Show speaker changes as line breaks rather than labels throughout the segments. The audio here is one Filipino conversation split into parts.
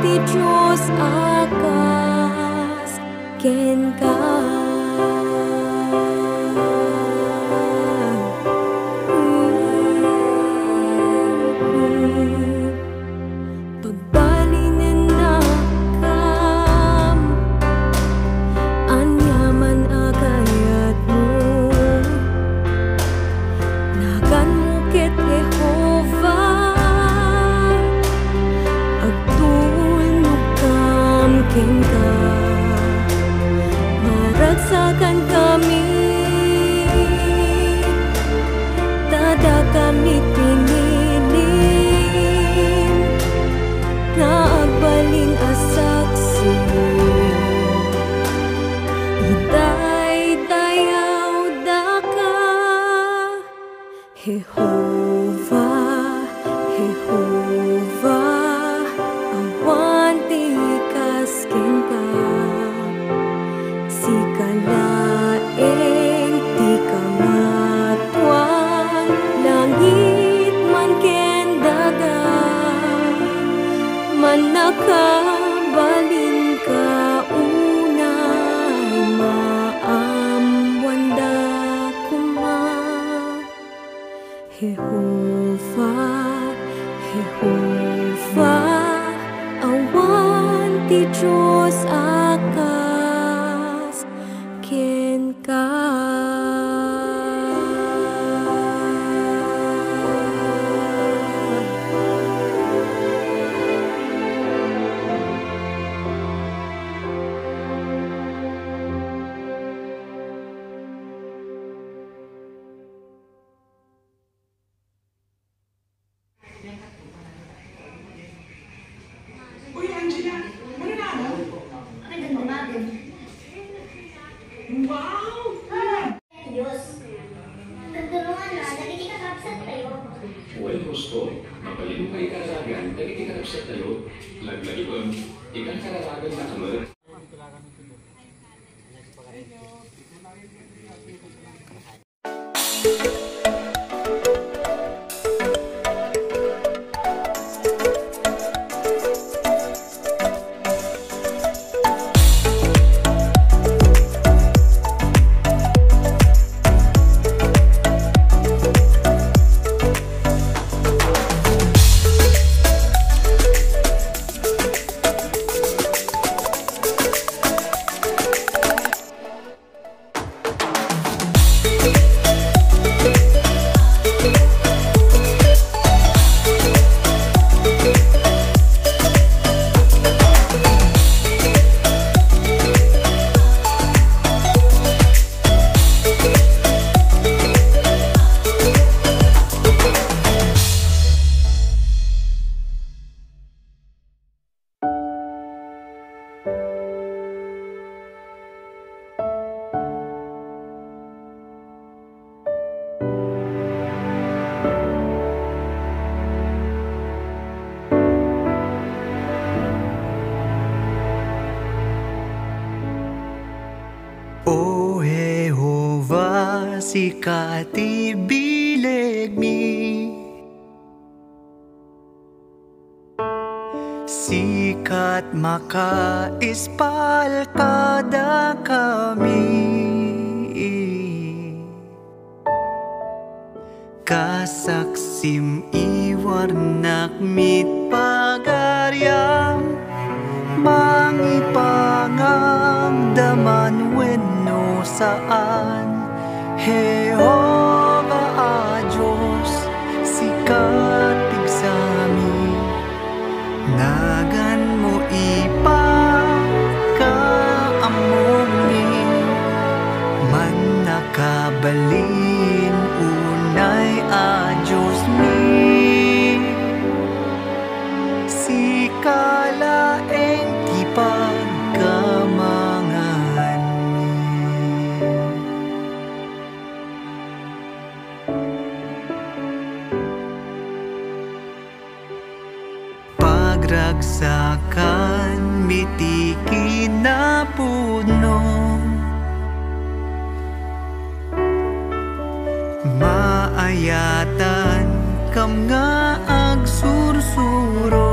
ti Diyos akas ken ka. Pagbalinin na kam anyaman agayat mo nagan mo ket Jehovah agtulnog kam ken ka. Maragsakan kami tada kami piniling nga agbalin asaksi iday-dayaw da ka Jehovah, Jehovah awan ti kasken ka sikalaeng ti kamatwan langit man ken daga manakabalin ka unay maamwanda kuma Jehovah, Jehovah awan ti Diyos akas ken ka.
Uy, Angela! Ano na mo?
Ay, ganda natin.
Wow!
Diyos. Nagtulungan na, nagkikakapsat tayo.
Well, gusto, mapalino ka ikararagan, nagkikakapsat tayo. Laglagi ba, ikararagan na kamar.
O Jehovah, sikat ibilig mi, sikat makaispal kada kami, kasaksim iwarnak mit pagaryam mangipangagdaman wenno saan Jehovah a Diyos sikat pigsami nagan mo ipagkaamomi man nakabalin unay a Diyos mi sikalaeng ti pagkamangan pagragsakan mitiki na puno maayatan kam nga agsursuro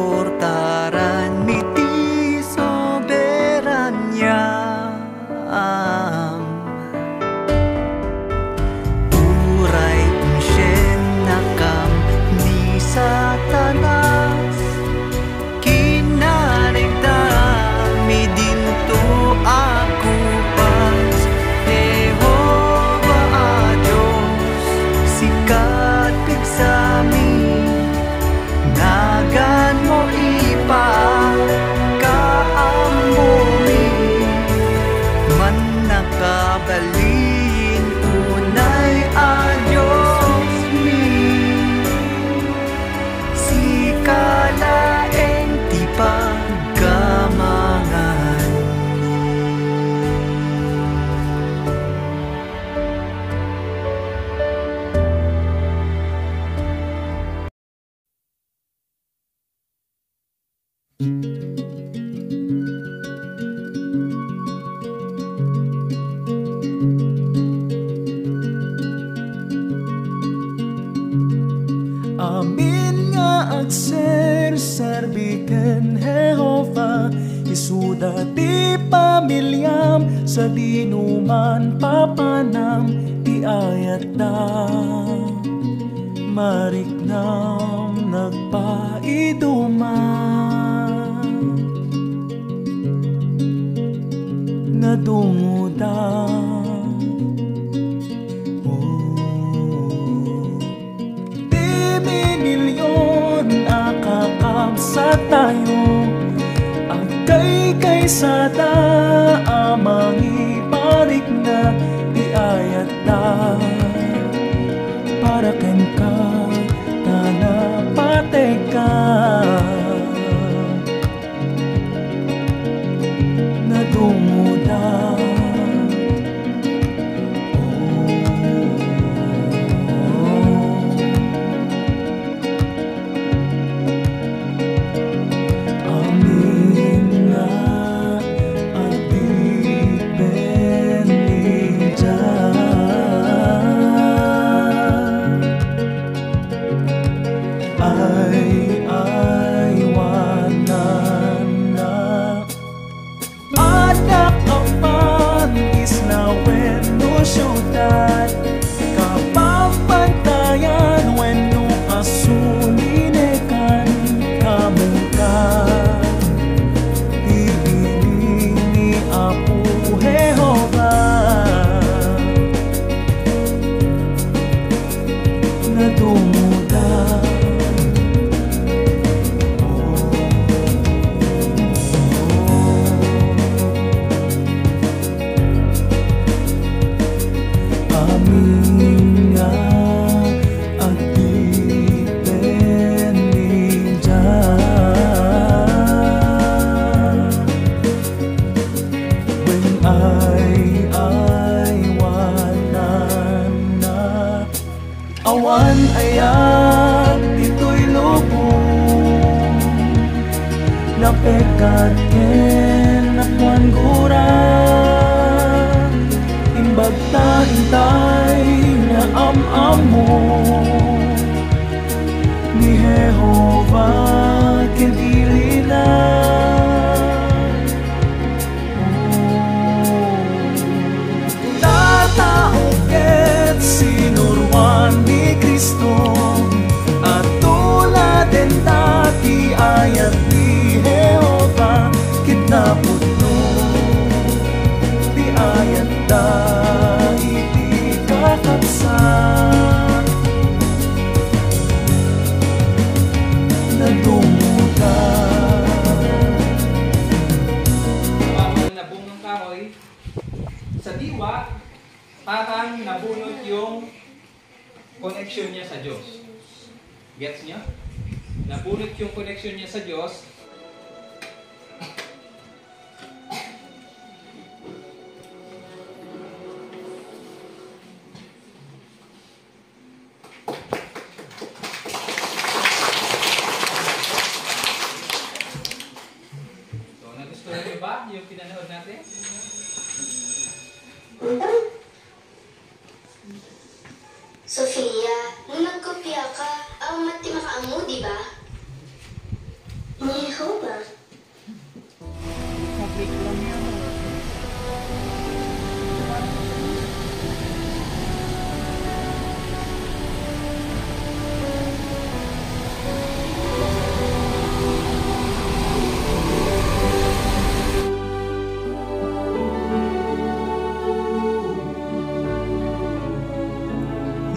suportaran miti soberanyam. Uray unsyen nakam ni Satanas, kinarigdami dinto ako pas. Jehova a Diyos, sikat pigsami, nagan mo ipa kaamumi, man nakabalin unay a Diyos mi, si kalaeng ti pagkamangan.
Amin nga agserserbiken Jehova, isuda ti pamilyam, sa dinuman papanam ti ayat da. Mariknam nagpaiduman, nadunguda. Milyon akakabsa tayo, agkay kaysada amang ibarik na iayat da. Para ken ka tanapate ka, nadumuda. Syudad kapapantayan wenno kasulinekan kamungkan tiining ni Apo Jehova, nadumuda. Amin nga agtipen ni Jah, when ay wanan na awan ayat ito'y lubong, napekat ken akwan gura, bagta intay na am-amo ni Jehova kedilina. Tatao ket sinurwan ni Kristo, at tuladen dati ayat ni Jehova, kitnapot no ti ayat da.
Bawal na bungang kahoy sa diwa, parang nabunot yung connection niya sa Diyos. Gets niya? Nabunot yung connection niya sa Diyos. Yung pinanood natin?
Sofia, nung nagkopya ka, mati makaamu, di ba? Ni Jehovah.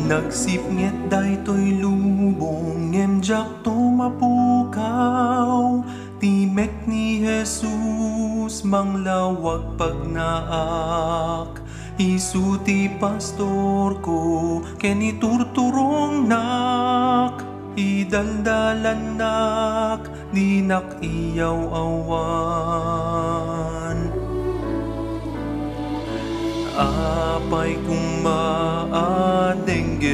Nagsipnget daytoy lubong ngem jak to mapukaw timek ni Jesus manglawag pagnaak isu ti pastor ko ken iturturong nak idaldalan nak dinak iyaw awan apay kung maadenggek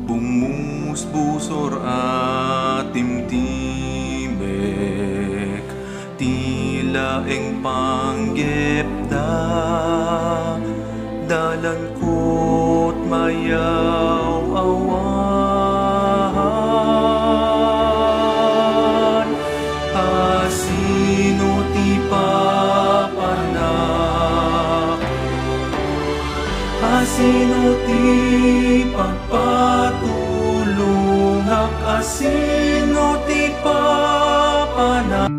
bumusbusor at timtimek tila eng panggepda dalan ko't mayaw awan asino ti papanak asino ti pagpatulong asino ti papanak.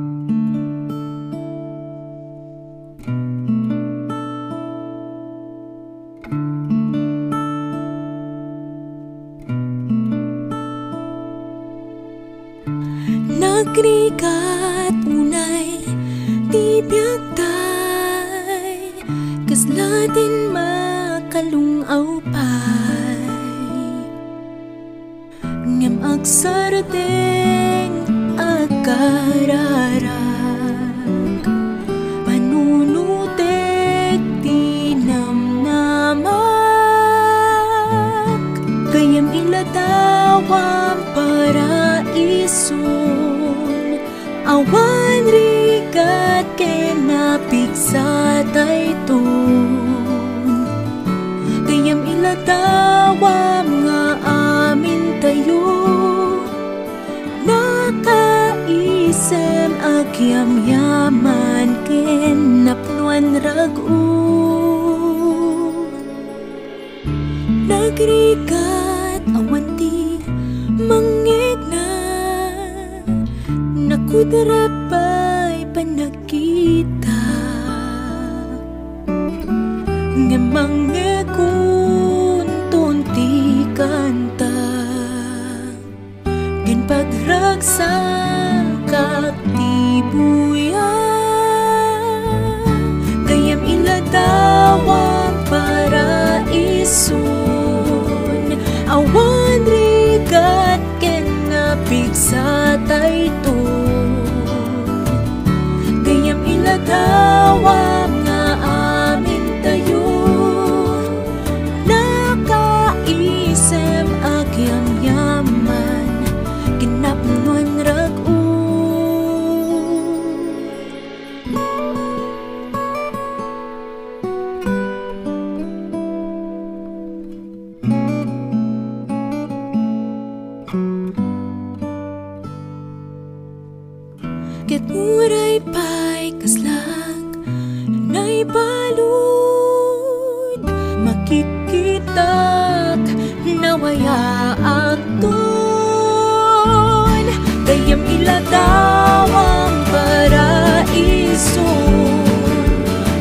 Nagrigat unay ti biyagday kaslatin makalungaw pay ngem agsardeng agararag panunutek ti namnamak gayam ilatawam paraisun awan rigat kenapig sa dayton gayam ilatawam nga amin tayo nakaisem agyamyaman ken napnuan ragu nagrigat awan ti mangegna nakudrapay panagkita nga mangekun tunti kanta gen pagragsak aktibuya gayam iladawang paraisun awan rigat ken napig sa dayton gayam iladawam nga amin tayo nakaisem agyamyaman kinapnuan ragu ket uray pay kaslag naibalud makikitak nawaya akton gayam iladawang paraisun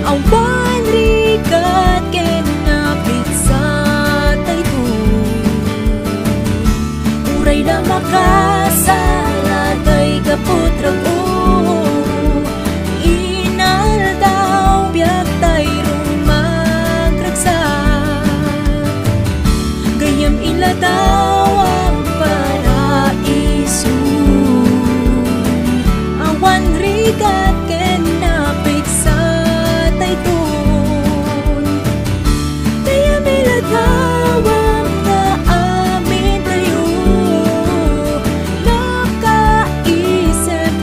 awan rigat ken napig sa dayton uray na makasala day kaputrag inaldaw biag tay rumagragsak gayam iladawang paraisun awan rigat ken napig sa dayton gayam iladawang nga amin tayo nakaisip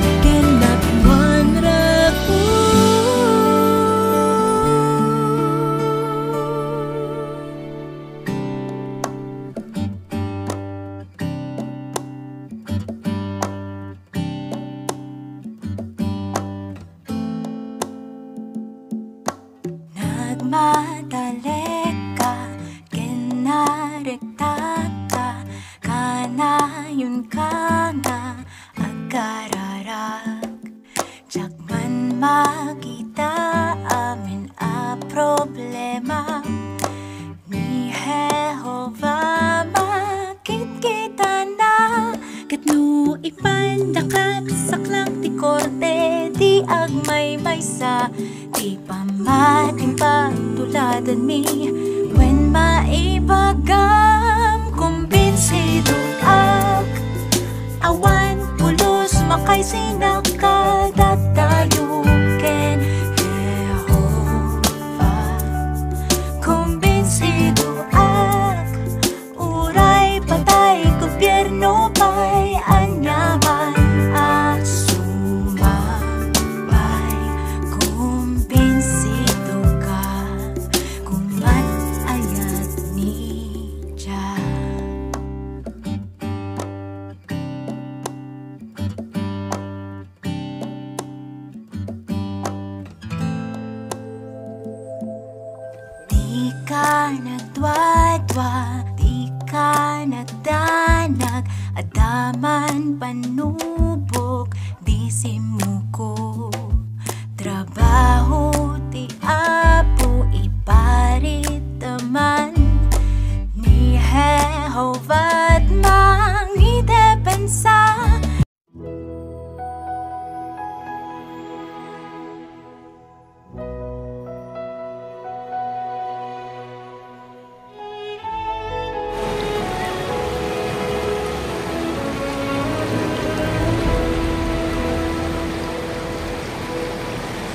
ipamating pagtuladan mi when maibagam kumbinsido ak awan pulos makay sinakal tayo ken Jehovah kumbinsido ak uray patay gobyerno pa'y anyaman sumabay kumbinsido ka kumat ayat ni Jah. Di ka nagdwadwa, di ka nagdanag, adaman panubok, di simuko. Trabaho ti apo iparit naman ni Jehovah at mangidepensa.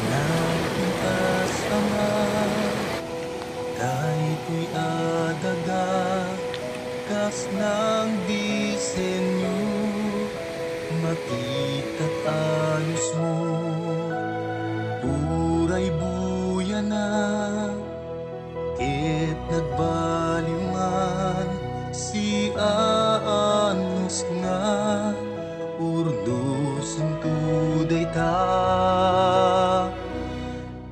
Nagpuntas Ama, kahit ko'y adaga, kas ng disenyo, makita't ayos mo. Uray buya na, ket nagbaliwan, si aanos nga, urdusin tuday ta.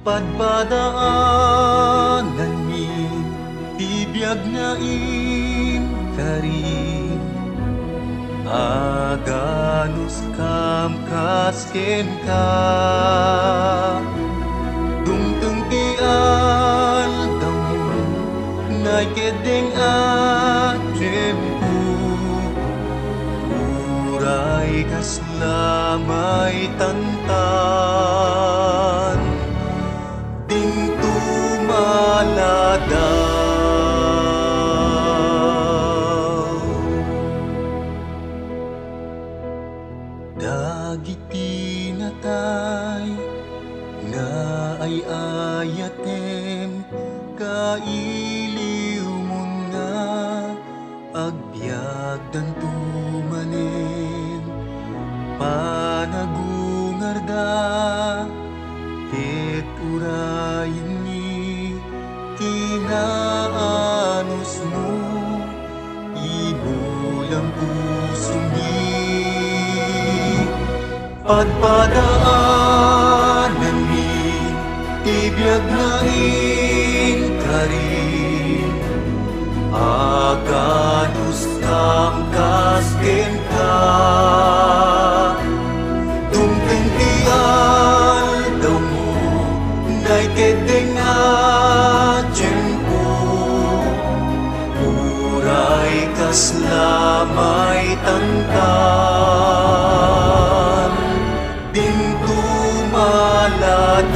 Padpadaanan min, tibiyag na kari, aganos kam kasken ka. Dungtung ti aldaw mo, naikedeng at jempu, uray kas lamay tantan, ding tumaladaw. Dagiti natay nga ay ayatem, kailiw mo nga agbyag dan tumanen, panagungarda ket urayin ni kinaanos mo, ibulang puso ni. Padpadaanan mi, tibiyag na kari, aganos kam kasken ka. Dungting ti aldaw mo, naikedeng at jempo, uray kas lamay tantan, din tumaladaw.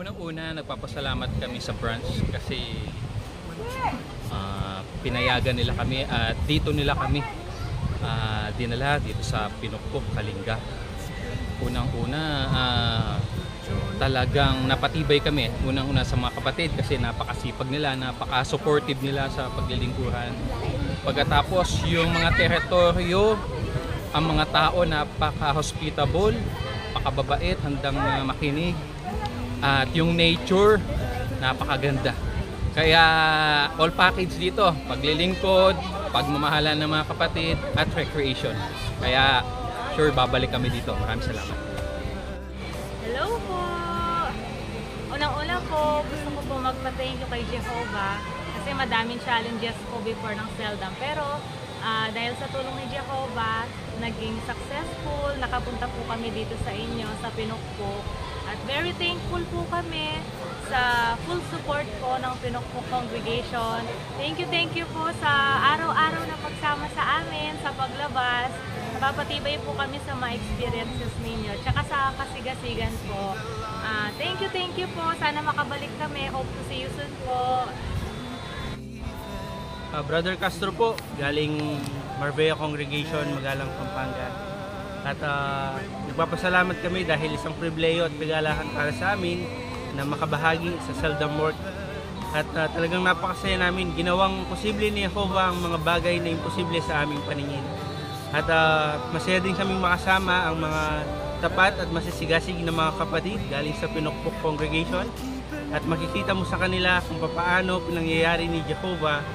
Unang-una, nagpapasalamat kami sa branch kasi pinayagan nila kami at dito nila kami dinala dito sa Pinukpok, Kalinga. Unang-una, talagang napatibay kami. Unang-una sa mga kapatid kasi napakasipag nila, napaka-supportive nila sa paglilingkuran. Pagkatapos, yung mga teritoryo, ang mga tao napaka-hospitable, napakababait, handang makinig. At yung nature, napakaganda. Kaya all package dito, paglilingkod, pagmamahalan ng mga kapatid, at recreation. Kaya sure, babalik kami dito. Maraming salamat.
Hello po! Unang-una po, gusto ko po magpa-thank you kay Jehovah kasi madaming challenges po before ng Seldom. Pero dahil sa tulong ni Jehovah, naging successful, nakapunta po kami dito sa inyo, sa Pinukpok. At very thankful po kami sa full support po ng Pinukpok Congregation. Thank you po sa araw-araw na pagsama sa amin, sa paglabas. Napapatibay po kami sa mga experiences ninyo. Tsaka sa kasigasigan po. Thank you po. Sana makabalik kami. Hope to see you soon po.
Brother Castro po, galing Marbella Congregation, Magalang, Pampanga. At nagpapasalamat kami dahil isang pribileyo at pagalahan para sa amin na makabahagi sa Seldom Work. At talagang napakasaya namin. Ginawang posible ni Jehovah ang mga bagay na imposible sa aming paningin. At masaya din kaming makasama ang mga tapat at masisigasig na mga kapatid galing sa Pinukpok Congregation. At makikita mo sa kanila kung paano pinangyayari ni Jehovah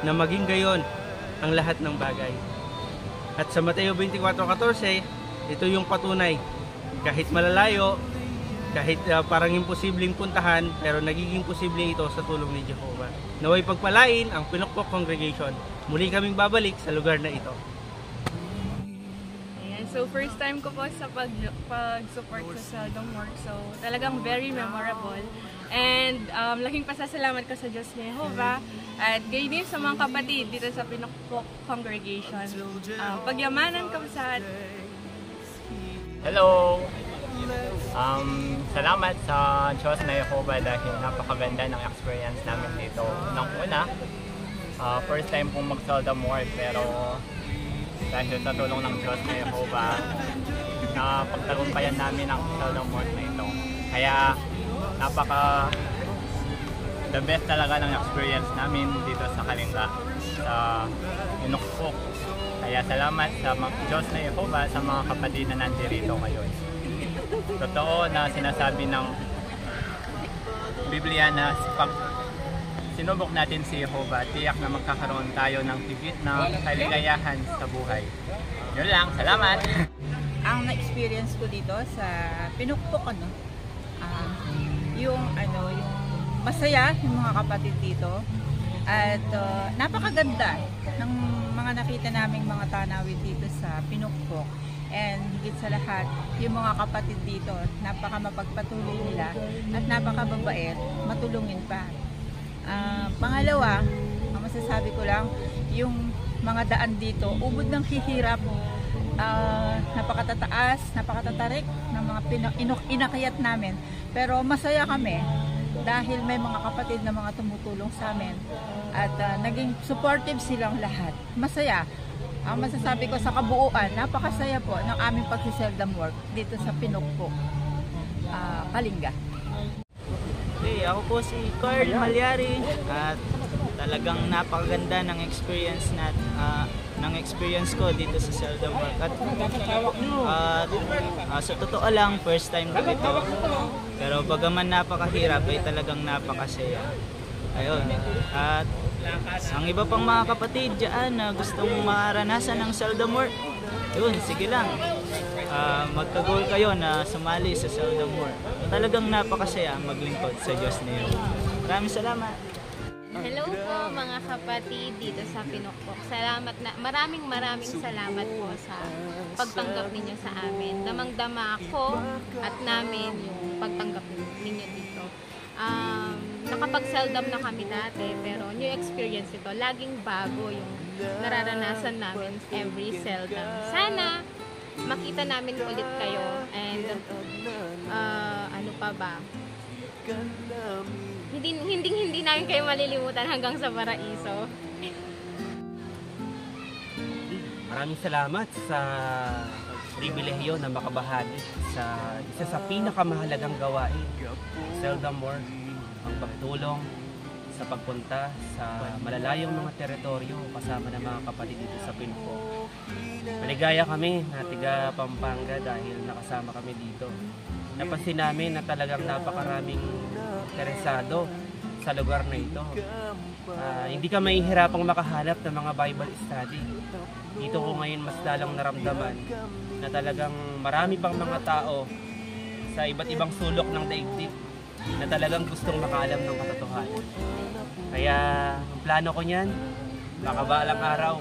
na maging gayon ang lahat ng bagay. At sa Mateo 24:14, ito yung patunay. Kahit malalayo, kahit parang imposibleng puntahan, pero nagiging posible ito sa tulong ni Jehovah. Naway pagpalain ang Pinukpok Congregation. Muli kaming babalik sa lugar na ito.
So first time ko po sa pag-support sa Seldom Work. So talagang very memorable. And laking pasasalamat ko sa Diyos ni Jehovah at gayon din sa mga kapatid dito sa Pinukpok Congregation. Pagyamanan kamsat.
Hello! Salamat sa Diyos na Jehovah dahil napakaganda ng experience namin dito. Una, first time pong mag-Seldom Work pero dahil sa tulong ng Diyos na Jehovah, na pagtagumpayan namin ang Seldom Work na ito. Kaya the best talaga ng experience namin dito sa Kalinga, sa Pinukpok. Kaya salamat sa Diyos na Jehovah sa mga kapatid na nandirito ngayon. Totoo na sinasabi ng Biblia na pag sinubok natin si Jehovah, tiyak na magkakaroon tayo ng higit na kaligayahan sa buhay. Yun lang, salamat!
Ang na-experience ko dito sa Pinukpok, yung masaya yung mga kapatid dito at napakaganda ng mga nakita naming mga tanawin dito sa Pinukpok. And higit sa lahat, yung mga kapatid dito, napaka mapagpatuloy nila at napakababait, matulungin pa. Pangalawa, ang masasabi ko lang, yung mga daan dito, ubod ng hihirap, napakatataas, napakatatarik ng mga inakyat namin. Pero masaya kami dahil may mga kapatid na mga tumutulong sa amin at naging supportive silang lahat. Masaya. Ang masasabi ko sa kabuuan, napakasaya po ng aming pagsiseldom work dito sa Pinukpok, Kalinga.
Hey, ako po si Carl Malyari at talagang napakaganda ng experience ko dito sa Seldom Work. At sa totoo lang, first time ko ito. Pero bagaman napakahirap ay talagang napakasaya. Ayun. At ang iba pang mga kapatid dyan na gustong maranasan ng Seldom Work, yun, sige lang. Magka-goal kayo na sumali sa Seldom Work. Talagang napakasaya maglingkod sa Diyos niyo. Maraming salamat.
Hello po mga kapatid dito sa Pinukpok. Maraming salamat po sa pagtanggap ninyo sa amin. Damang-dama ako at namin yung pagtanggap ninyo dito. Nakapag-seldom na kami dati pero new experience ito. Laging bago yung nararanasan namin every seldom. Sana makita namin ulit kayo and ano pa ba? Hindi namin kayo malilimutan hanggang sa paraiso.
Maraming salamat sa pribilehiyo na makabahagi sa isa sa pinakamahalagang gawain, Seldom More, ang pagtulong sa pagpunta sa malalayong mga teritoryo kasama ng mga kapatid dito sa Pinukpok. Maligaya kami na tiga Pampanga dahil nakasama kami dito. Napansin namin na talagang napakaraming interesado sa lugar na ito. Hindi ka mahihirapang makahanap ng mga Bible study. Dito ko ngayon mas lalong naramdaman na talagang marami pang mga tao sa iba't ibang sulok ng daigdig na talagang gustong makaalam ng katotohanan. Kaya ang plano ko niyan, makabalang araw,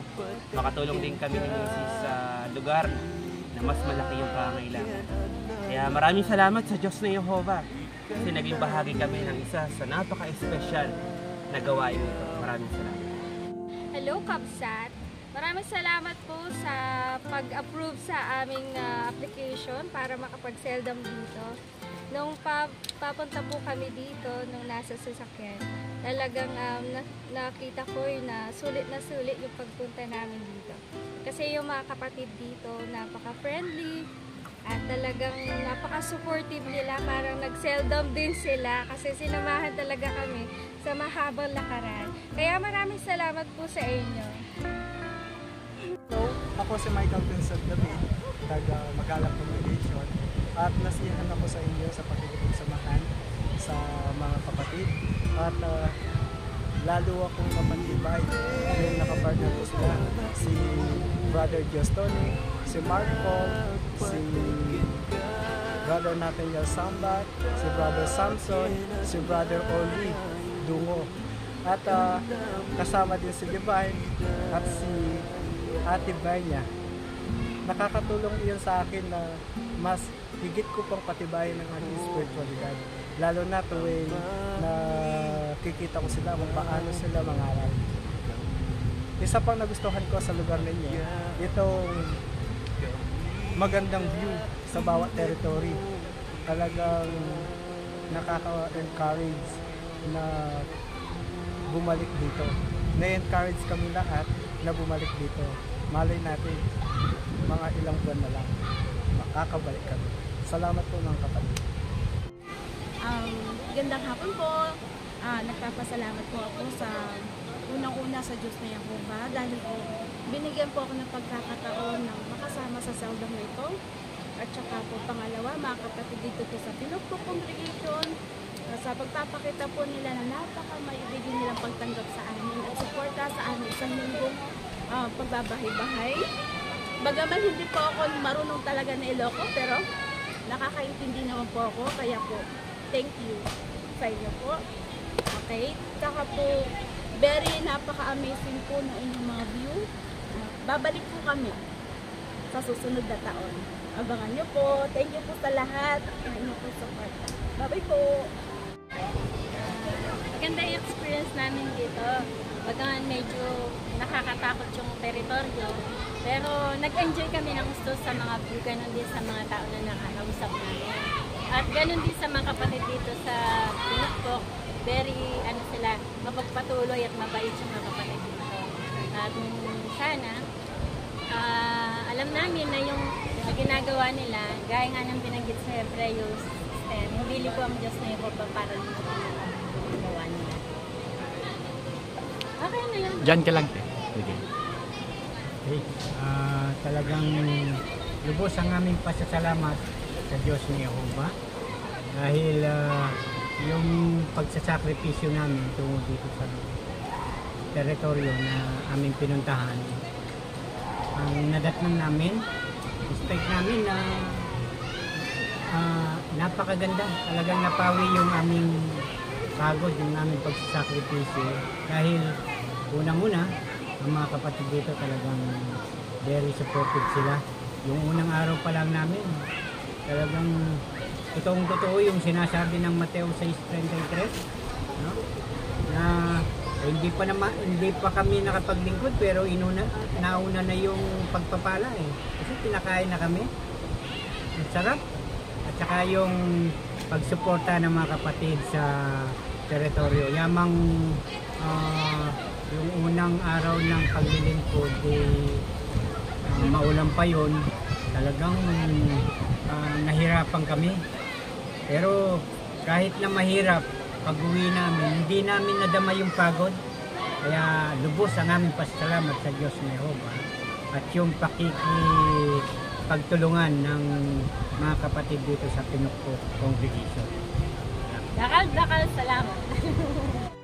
makatulong din kami ni Mrs. sa lugar na mas malaki yung pangailangan. Kaya maraming salamat sa Diyos na Jehovah kasi naging bahagi kami ng isa sa napaka-espesyal na gawain nito. Maraming salamat.
Hello, Kapsat! Maraming salamat po sa pag-approve sa aming application para makapag-seldom dito. Nung papunta po kami dito, nung nasa sasakyan, talagang nakita ko na sulit yung pagpunta namin dito. Kasi yung mga kapatid dito, napaka-friendly at talagang napaka-supportive nila. Parang nag-seldom din sila kasi sinamahan talaga kami sa mahabang lakaran. Kaya maraming salamat po sa inyo.
So, ako si Michael Vincent David, taga Magalang Congregation, at nasiyahan ako sa inyo sa pakikipagsamahan sa mga kapatid at lalo akong napantibay yung nakapartner ko sila, si Brother Giostoni, si Mark Paul, si Brother Nathaniel Sambat, si Brother Samson, si Brother Oli Dungo, at kasama din si Divine at si Ate Vanya. Nakakatulong iyon sa akin na mas higit ko pang patibayin ng aking spiritualidad. Lalo na tuwing nakikita ko sila kung paano sila mangaral. Isa pang nagustuhan ko sa lugar ninyo, itong magandang view sa bawat territory. Talagang nakaka-encourage na bumalik dito. Na-encourage kami lahat na bumalik dito. Malay natin, mga ilang buwan na lang, makakabalik kami. Salamat po mga kapatid.
Gandang hapon po. Nagpapasalamat po ako sa unang-una sa Diyos na Jehovah dahil po binigyan po ako ng pagkakataon na makasama sa seldom na ito. At saka po pangalawa, mga kapatid dito po sa Pinukpok Congregation, sa pagpapakita po nila na napaka-maibigin nilang pagtanggap sa amin at suporta sa amin sa linggong pagbabahay-bahay. Bagaman hindi po ako marunong talaga na Iloko, pero nakakaintindi naman po ako, kaya po thank you sa inyo po. Okay? Saka po, very napaka-amazing po ng inyong mga view. Babalik po kami sa susunod na taon. Abangan nyo po. Thank you po sa lahat. Ano po support. Bye-bye po.
Maganda yung experience namin dito. Bagaman medyo nakakatakot yung teritoryo. Pero nag-enjoy kami ng gusto sa mga view. Ganon din sa mga tao na nakakausap namin. At ganon din sa mga kapatid dito sa Pinukpok. Very, sila, mapagpatuloy at mabait yung mga kapatid dito. At sana, alam namin na yung ginagawa nila, gaya nga ng binanggit sa Hebrews 10, mabili ko ang Diyos na Jehovah para dito yung ginagawa nila. Okay na yun.
Diyan ka lang. Okay.
Okay. Talagang lubos ang aming pasasalamat sa Diyos ni Jehovah dahil yung pagsasakripisyo namin tungo dito sa teritoryo na aming pinuntahan, ang nadatnan namin, expect namin na napakaganda. Talagang napawi yung aming pagod, yung aming pagsasakripisyo dahil unang-una ang mga kapatid dito talagang very supportive sila. Yung unang araw pa lang namin, talagang itong totoo yung sinasabi ng Mateo 6:33, no? Na hindi pa kami nakapaglingkod pero nauna na yung pagpapala eh. Kasi pinakain na kami. Ang sarap. At saka yung pagsuporta ng mga kapatid sa teritoryo. Yamang yung unang araw ng paglilingkod, maulan pa yun, talagang nahirapan kami. Pero kahit na mahirap, pag-uwi namin, hindi namin nadama yung pagod. Kaya lubos ang aming pasalamat sa Diyos na Jehovah at yung pagtulungan ng mga kapatid dito sa Pinukpok Congregation.
Dakal salamat.